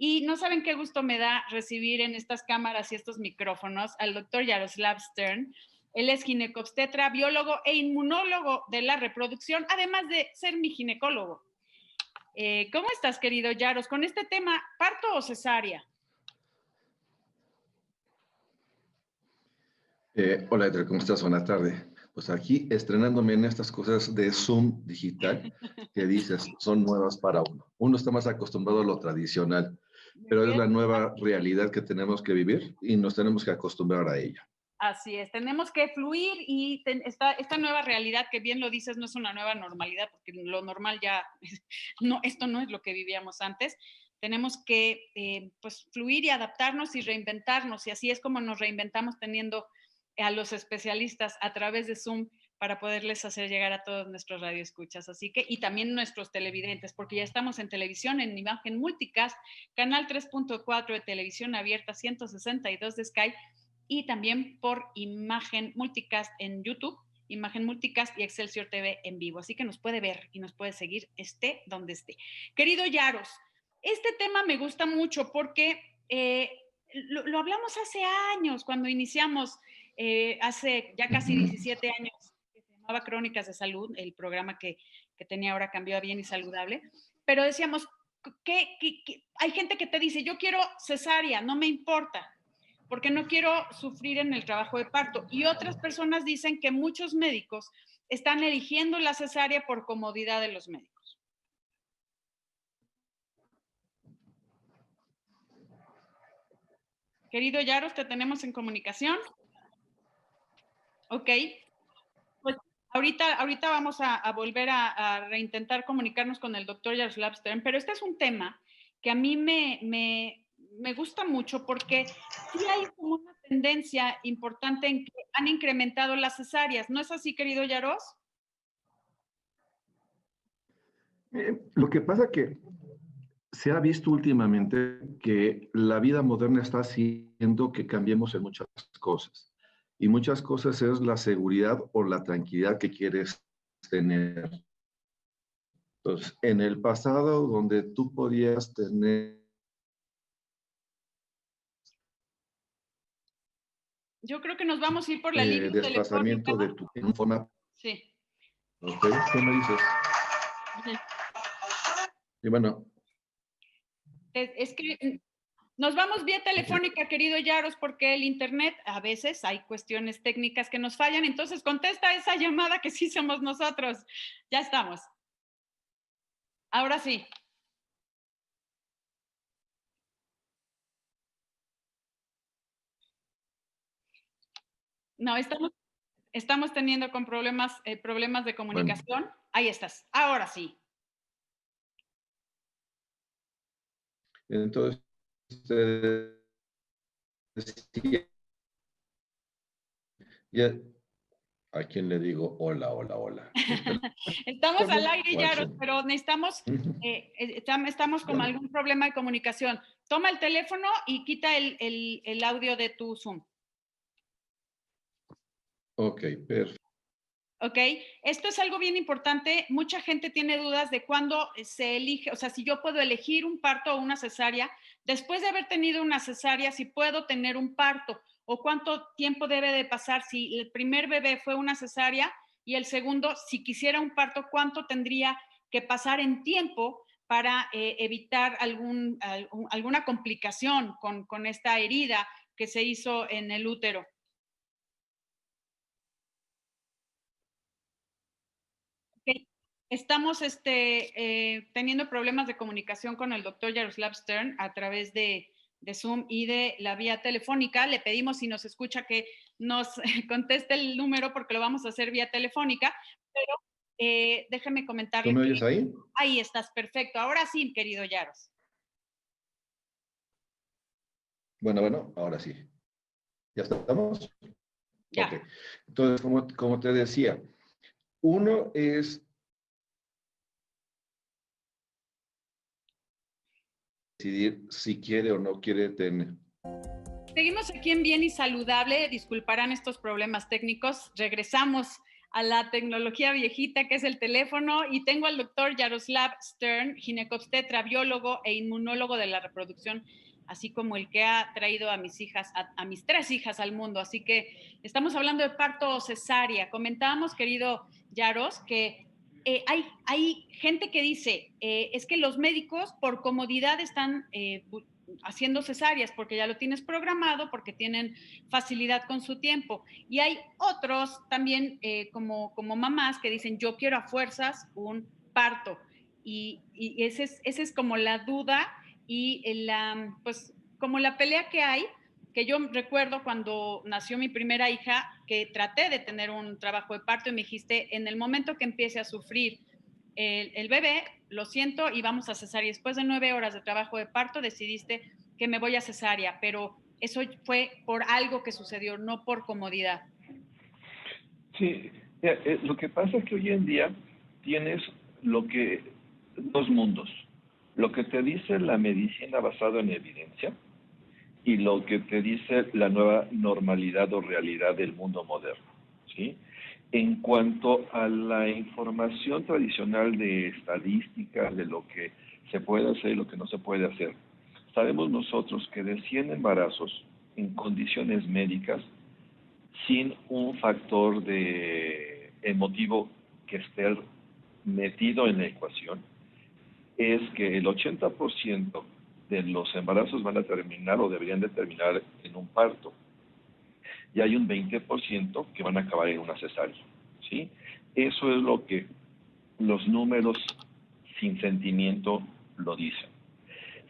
Y no saben qué gusto me da recibir en estas cámaras y estos micrófonos al doctor Jaroslav Stern. Él es ginecobstetra, biólogo e inmunólogo de la reproducción, además de ser mi ginecólogo. ¿Cómo estás, querido Yaros? Con este tema, ¿parto o cesárea? Hola, Edgar, ¿cómo estás? Buenas tardes. Pues aquí estrenándome en estas cosas de Zoom digital que dices, son nuevas para uno. Uno está más acostumbrado a lo tradicional, pero es la nueva realidad que tenemos que vivir y nos tenemos que acostumbrar a ella. Así es, tenemos que fluir y esta nueva realidad, que bien lo dices, no es una nueva normalidad, porque lo normal ya, no, esto no es lo que vivíamos antes. Tenemos que pues, fluir y adaptarnos y reinventarnos, y así es como nos reinventamos teniendo a los especialistas a través de Zoom para poderles hacer llegar a todos nuestros radioescuchas. Así que, y también nuestros televidentes, porque ya estamos en televisión, en imagen multicast, canal 3.4 de televisión abierta, 162 de Sky, y también por imagen multicast en YouTube, imagen multicast y Excelsior TV en vivo. Así que nos puede ver y nos puede seguir esté donde esté. Querido Yaros, este tema me gusta mucho porque lo hablamos hace años, cuando iniciamos, hace ya casi 17 años, que se llamaba Crónicas de Salud, el programa que tenía ahora cambió a Bien y Saludable, pero decíamos, hay gente que te dice, yo quiero cesárea, no me importa, porque no quiero sufrir en el trabajo de parto. Y otras personas dicen que muchos médicos están eligiendo la cesárea por comodidad de los médicos. Querido Yaros, te tenemos en comunicación. Ok. Pues ahorita vamos a volver a reintentar comunicarnos con el doctor Jaroslav Stern, pero este es un tema que a mí me gusta mucho porque sí hay como una tendencia importante en que han incrementado las cesáreas. ¿No es así, querido Yaros? Lo que pasa que se ha visto últimamente que la vida moderna está haciendo que cambiemos en muchas cosas. Y muchas cosas es la seguridad o la tranquilidad que quieres tener. Entonces, en el pasado, donde tú podías tener... Yo creo que nos vamos a ir por la línea desplazamiento telefónica. de tu en forma. Sí. ¿Ok? ¿Qué me dices? Y bueno. Es que nos vamos vía telefónica, querido Yaros, porque el internet, a veces hay cuestiones técnicas que nos fallan, entonces contesta esa llamada que sí somos nosotros. Ya estamos. Ahora sí. No, estamos teniendo con problemas de comunicación. Bueno. Ahí estás. Ahora sí. Entonces, ya, ¿a quién le digo hola, hola, hola? Estamos al aire, Yaros, pero necesitamos, estamos con algún problema de comunicación. Toma el teléfono y quita el audio de tu Zoom. Ok, perfecto. Ok, esto es algo bien importante. Mucha gente tiene dudas de cuándo se elige, o sea, si yo puedo elegir un parto o una cesárea, después de haber tenido una cesárea, si puedo tener un parto, o cuánto tiempo debe de pasar si el primer bebé fue una cesárea y el segundo, si quisiera un parto, cuánto tendría que pasar en tiempo para evitar alguna complicación con esta herida que se hizo en el útero. Okay. Estamos teniendo problemas de comunicación con el doctor Jaroslav Stern a través de Zoom y de la vía telefónica. Le pedimos, si nos escucha, que nos conteste el número porque lo vamos a hacer vía telefónica, pero déjeme comentarle. ¿Tú me oyes ahí? Ahí estás, perfecto. Ahora sí, querido Yaros. Bueno, ahora sí. ¿Ya estamos? Ya. Ok. Entonces, como te decía, uno es decidir si quiere o no quiere tener. Seguimos aquí en Bien y Saludable. Disculparán estos problemas técnicos. Regresamos a la tecnología viejita que es el teléfono y tengo al doctor Jaroslav Stern, ginecobstetra, biólogo e inmunólogo de la reproducción, así como el que ha traído a mis hijas, a mis 3 hijas al mundo. Así que estamos hablando de parto cesárea. Comentábamos, querido Yaros, que hay gente que dice, es que los médicos por comodidad están haciendo cesáreas porque ya lo tienes programado, porque tienen facilidad con su tiempo. Y hay otros también como mamás que dicen, yo quiero a fuerzas un parto. Y esa es como la duda y pues como la pelea que hay, que yo recuerdo cuando nació mi primera hija, que traté de tener un trabajo de parto y me dijiste, en el momento que empiece a sufrir el bebé, lo siento, y vamos a cesárea. Después de 9 horas de trabajo de parto, decidiste que me voy a cesárea, pero eso fue por algo que sucedió, no por comodidad. Sí, lo que pasa es que hoy en día tienes dos mundos. Lo que te dice la medicina basada en evidencia y lo que te dice la nueva normalidad o realidad del mundo moderno, ¿sí? En cuanto a la información tradicional de estadísticas, de lo que se puede hacer y lo que no se puede hacer, sabemos nosotros que de 100 embarazos en condiciones médicas, sin un factor de emotivo que esté metido en la ecuación, es que el 80% de los embarazos van a terminar o deberían de terminar en un parto. Y hay un 20% que van a acabar en una cesárea, ¿sí? Eso es lo que los números sin sentimiento lo dicen.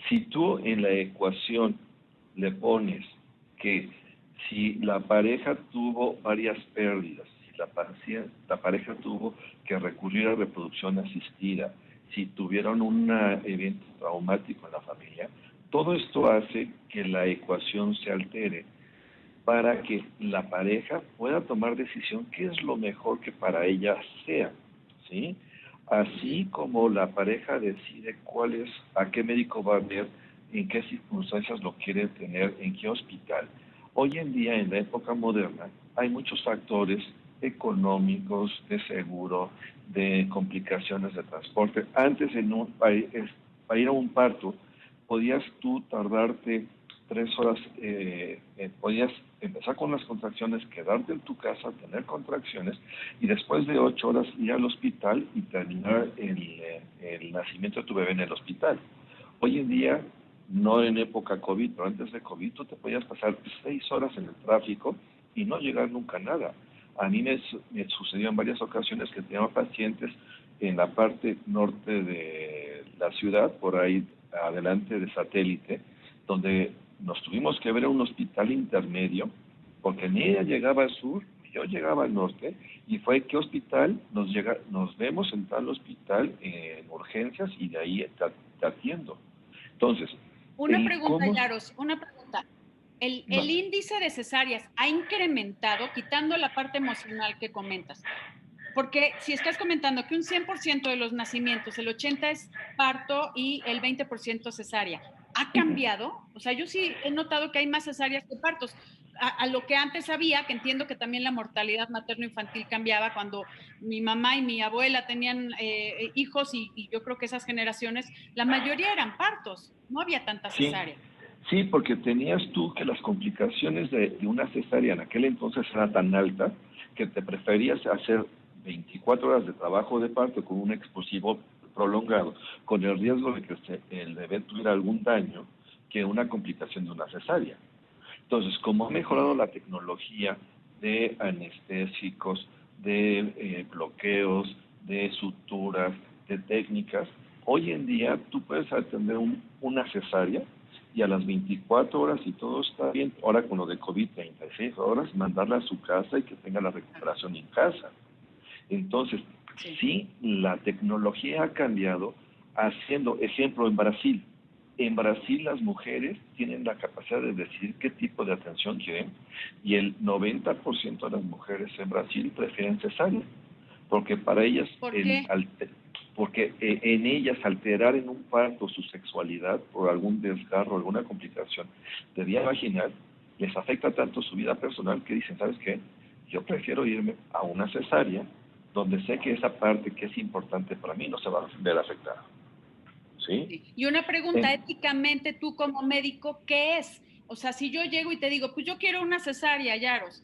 Si tú en la ecuación le pones que si la pareja tuvo varias pérdidas, si la pareja tuvo que recurrir a reproducción asistida, si tuvieron un evento traumático en la familia, todo esto hace que la ecuación se altere para que la pareja pueda tomar decisión qué es lo mejor que para ella sea, ¿sí? Así como la pareja decide a qué médico va a ver, en qué circunstancias lo quiere tener, en qué hospital. Hoy en día, en la época moderna, hay muchos factores económicos, de seguro, de complicaciones de transporte. Antes, para ir a un parto, podías tú tardarte 3 horas, podías empezar con las contracciones, quedarte en tu casa, tener contracciones y después de 8 horas ir al hospital y terminar el nacimiento de tu bebé en el hospital. Hoy en día, no en época COVID, pero antes de COVID, tú te podías pasar 6 horas en el tráfico y no llegar nunca a nada. A mí me sucedió en varias ocasiones que tenía pacientes en la parte norte de la ciudad, por ahí adelante de Satélite, donde nos tuvimos que ver a un hospital intermedio, porque ni ella llegaba al sur, ni yo llegaba al norte, y fue ¿qué hospital? Nos vemos en tal hospital en urgencias y de ahí te atiendo. Entonces, una pregunta, Yaros, una pregunta. El índice de cesáreas ha incrementado, quitando la parte emocional que comentas. Porque si estás comentando que un 100% de los nacimientos, el 80% es parto y el 20% cesárea, ¿ha cambiado? O sea, yo sí he notado que hay más cesáreas que partos. A lo que antes había, que entiendo que también la mortalidad materno-infantil cambiaba cuando mi mamá y mi abuela tenían hijos y yo creo que esas generaciones, la mayoría eran partos, no había tanta cesárea. Sí, porque tenías tú que las complicaciones de una cesárea en aquel entonces era tan alta que te preferías hacer 24 horas de trabajo de parto con un explosivo prolongado, con el riesgo de que el bebé tuviera algún daño, que una complicación de una cesárea. Entonces, como ha mejorado la tecnología de anestésicos, de bloqueos, de suturas, de técnicas, hoy en día tú puedes atender una cesárea y a las 24 horas, y todo está bien, ahora con lo de COVID, 36 horas, mandarla a su casa y que tenga la recuperación en casa. Entonces, sí, la tecnología ha cambiado, haciendo, ejemplo, en Brasil. En Brasil las mujeres tienen la capacidad de decidir qué tipo de atención quieren y el 90% de las mujeres en Brasil prefieren cesárea, porque para ellas, porque en ellas alterar en un parto su sexualidad por algún desgarro, alguna complicación de vía vaginal, les afecta tanto su vida personal que dicen, ¿sabes qué? yo prefiero irme a una cesárea donde sé que esa parte que es importante para mí no se va a ver afectada. ¿Sí? Sí. Y una pregunta, éticamente, tú como médico, ¿qué es? O sea, si yo llego y te digo, pues yo quiero una cesárea, Yaros,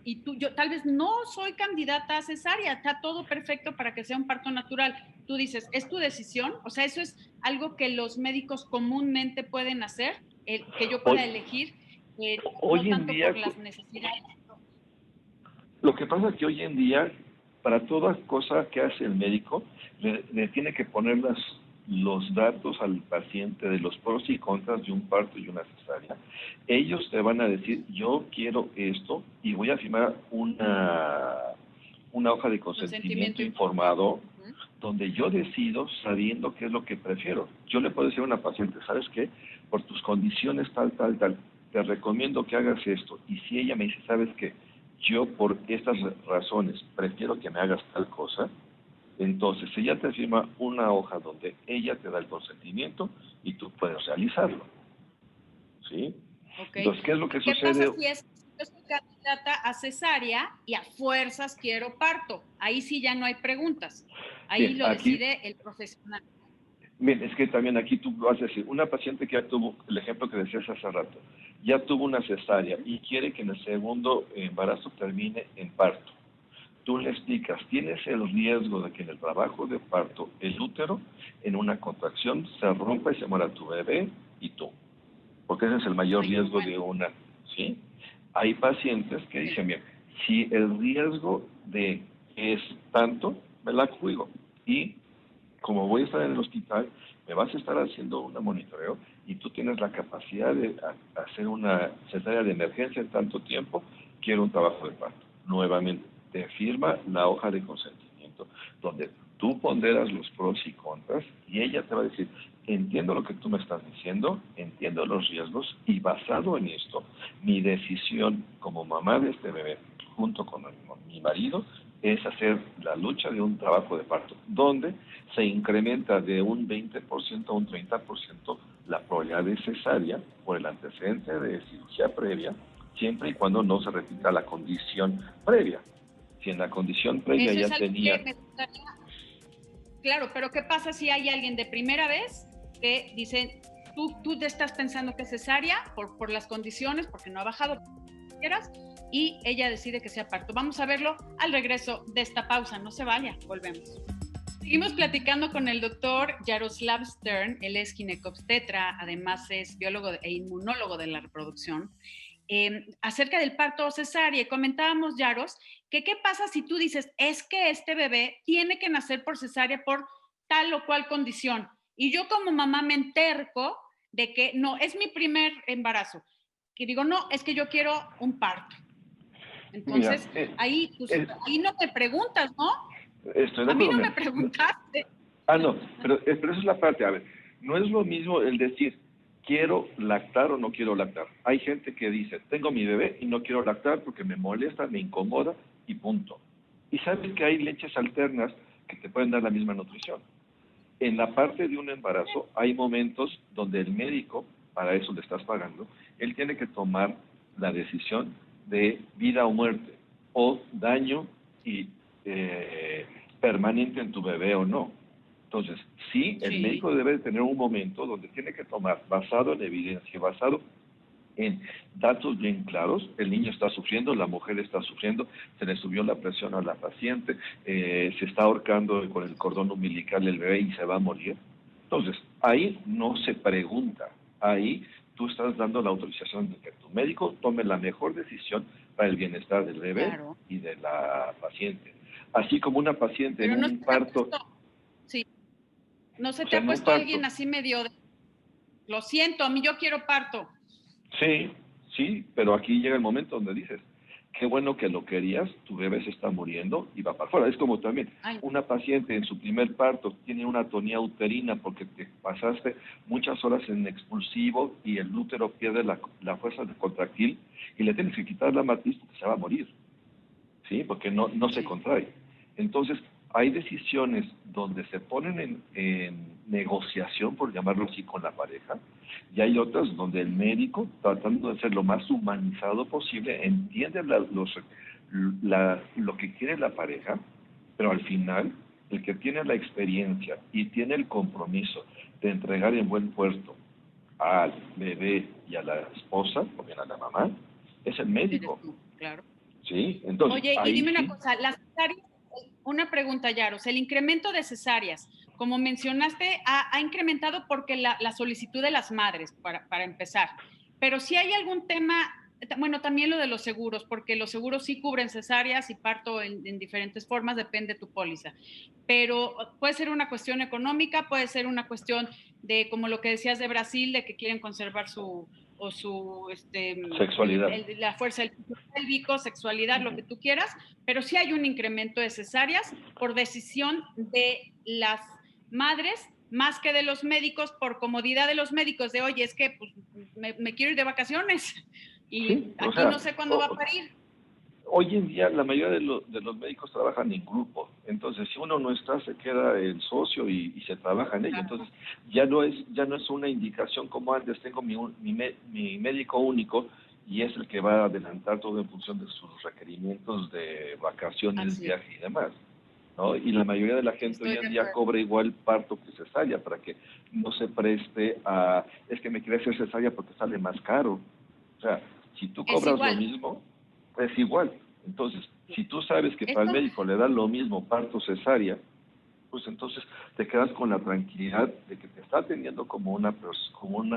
y tú, yo tal vez no soy candidata a cesárea, está todo perfecto para que sea un parto natural. Tú dices, ¿es tu decisión? O sea, eso es algo que los médicos comúnmente pueden hacer, que yo pueda elegir, no Hoy en tanto día, por las necesidades. lo que pasa es que hoy en día, para toda cosa que hace el médico, le tiene que poner los datos al paciente de los pros y contras de un parto y una cesárea. Ellos te van a decir, yo quiero esto y voy a firmar una hoja de consentimiento informado donde yo decido sabiendo qué es lo que prefiero. Yo le puedo decir a una paciente, ¿sabes qué? Por tus condiciones tal, te recomiendo que hagas esto. Y si ella me dice, ¿sabes qué? Yo por estas razones prefiero que me hagas tal cosa, entonces ella te firma una hoja donde ella te da el consentimiento y tú puedes realizarlo. ¿Sí? Okay. Entonces, ¿qué es lo que ¿Qué sucede? pasa si yo soy candidata a cesárea y a fuerzas quiero parto? Ahí sí ya no hay preguntas. Ahí Bien, lo aquí, decide el profesional. bien, es que también aquí tú vas a decir, una paciente que ya tuvo, el ejemplo que decías hace rato, ya tuvo una cesárea y quiere que en el segundo embarazo termine en parto. Tú le explicas, tienes el riesgo de que en el trabajo de parto el útero en una contracción se rompa y se muera tu bebé y tú, porque ese es el mayor riesgo de una, ¿sí? Hay pacientes que dicen, bien, si el riesgo de es tanto, me la cuido y como voy a estar en el hospital, me vas a estar haciendo un monitoreo y tú tienes la capacidad de hacer una cesárea de emergencia en tanto tiempo, quiero un trabajo de parto. Nuevamente, te firma la hoja de consentimiento, donde tú ponderas los pros y contras y ella te va a decir, entiendo lo que tú me estás diciendo, entiendo los riesgos y basado en esto, mi decisión como mamá de este bebé, junto con mi marido, es hacer la lucha de un trabajo de parto, donde se incrementa de un 20% a un 30% la probabilidad de cesárea por el antecedente de cirugía previa, siempre y cuando no se repita la condición previa. Si en la condición previa Eso ya es algo tenía... que me gustaría. Claro, pero ¿qué pasa si hay alguien de primera vez que dice, tú te estás pensando que es cesárea por las condiciones, porque no ha bajado, y ella decide que sea parto? Vamos a verlo al regreso de esta pausa. No se vaya, volvemos. Seguimos platicando con el doctor Jaroslav Stern. Él es ginecobstetra, además es biólogo e inmunólogo de la reproducción, acerca del parto cesárea. Comentábamos, Yaros, que qué pasa si tú dices, es que este bebé tiene que nacer por cesárea por tal o cual condición, y yo como mamá me enterco de que no, es mi primer embarazo, que digo, no, es que yo quiero un parto. Entonces, Mira, ahí no te preguntas, ¿no? Estoy de A mí acuerdo, no mira. me preguntaste. No, pero esa es la parte. A ver, no es lo mismo el decir, quiero lactar o no quiero lactar. Hay gente que dice, tengo mi bebé y no quiero lactar porque me molesta, me incomoda y punto. Y sabes que hay leches alternas que te pueden dar la misma nutrición. En la parte de un embarazo hay momentos donde el médico, para eso le estás pagando, él tiene que tomar la decisión de vida o muerte, o daño y permanente en tu bebé o no. Entonces, sí, el médico debe tener un momento donde tiene que tomar, basado en evidencia, basado en datos bien claros, el niño está sufriendo, la mujer está sufriendo, se le subió la presión a la paciente, se está ahorcando con el cordón umbilical el bebé y se va a morir. Entonces, ahí no se pregunta, ahí tú estás dando la autorización de que tu médico tome la mejor decisión para el bienestar del bebé y de la paciente. Así como una paciente en un parto... Sí, no se te ha puesto alguien así medio de, lo siento, a mí yo quiero parto. Sí, pero aquí llega el momento donde dices, qué bueno que lo querías, tu bebé se está muriendo y va para afuera. Es como también una paciente en su primer parto tiene una atonía uterina porque te pasaste muchas horas en expulsivo y el útero pierde la fuerza de contractil y le tienes que quitar la matriz porque se va a morir, ¿sí? Porque no se contrae. Entonces, hay decisiones donde se ponen en negociación, por llamarlo así, con la pareja, y hay otras donde el médico, tratando de ser lo más humanizado posible, entiende lo que quiere la pareja, pero al final, el que tiene la experiencia y tiene el compromiso de entregar en buen puerto al bebé y a la esposa, o bien a la mamá, es el médico. Claro. Sí, entonces. Oye, y dime sí. una cosa, las cesáreas, una pregunta, Yaros, el incremento de cesáreas, como mencionaste, ha incrementado porque la solicitud de las madres, para empezar, pero si hay algún tema, bueno, también lo de los seguros, porque los seguros sí cubren cesáreas y parto en diferentes formas, depende de tu póliza, pero puede ser una cuestión económica, puede ser una cuestión de, como lo que decías de Brasil, de que quieren conservar su sexualidad. La fuerza del pélvico, sexualidad, lo que tú quieras, pero sí hay un incremento de cesáreas por decisión de las madres más que de los médicos, por comodidad de los médicos, de oye, es que pues, me quiero ir de vacaciones y sí, aquí no sé cuándo va a parir. Hoy en día la mayoría de los médicos trabajan en grupo, entonces si uno no está se queda el socio y se trabaja en ello, entonces ya no es una indicación como antes, tengo mi médico único y es el que va a adelantar todo en función de sus requerimientos de vacaciones, viaje y demás, ¿no? Y la mayoría de la gente hoy en día cobra igual parto que cesárea para que no se preste a, es que me quiere hacer cesárea porque sale más caro, o sea, si tú cobras lo mismo, es igual. Entonces, si tú sabes que para el médico le da lo mismo parto cesárea, pues entonces te quedas con la tranquilidad de que te está atendiendo como una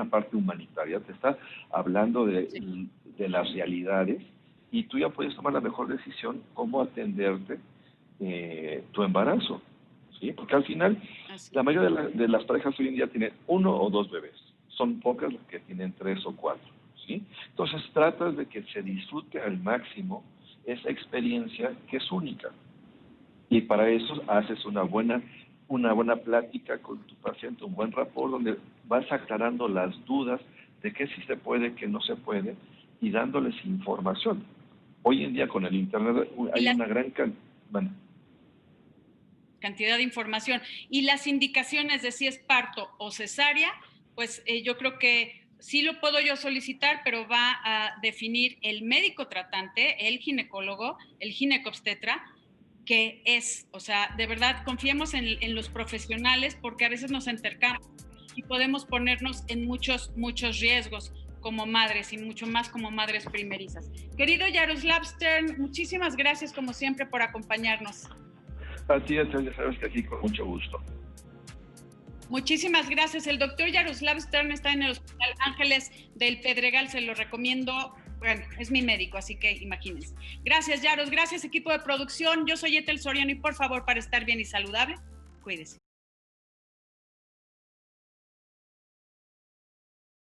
parte humanitaria, te está hablando de las realidades y tú ya puedes tomar la mejor decisión cómo atenderte tu embarazo, ¿sí? Porque al final, la mayoría de las parejas hoy en día tienen 1 o 2 bebés, son pocas las que tienen 3 o 4, ¿sí? Entonces tratas de que se disfrute al máximo esa experiencia que es única. Y para eso haces una buena plática con tu paciente, un buen rapport donde vas aclarando las dudas de qué sí se puede, qué no se puede, y dándoles información. Hoy en día con el internet hay una gran cantidad de información. Y las indicaciones de si es parto o cesárea, pues yo creo que sí lo puedo yo solicitar, pero va a definir el médico tratante, el ginecólogo, el ginecobstetra, que es, o sea, de verdad confiemos en los profesionales porque a veces nos entercamos y podemos ponernos en muchos riesgos como madres y mucho más como madres primerizas. Querido Jaroslav Stern, muchísimas gracias como siempre por acompañarnos. A ti, ya sabes que sí, con mucho gusto. Muchísimas gracias. El doctor Jaroslav Stern está en el Hospital Ángeles del Pedregal, se lo recomiendo. Bueno, es mi médico, así que imagínense. Gracias, Yaros. Gracias, equipo de producción. Yo soy Ethel Soriano y por favor, para estar bien y saludable, cuídese.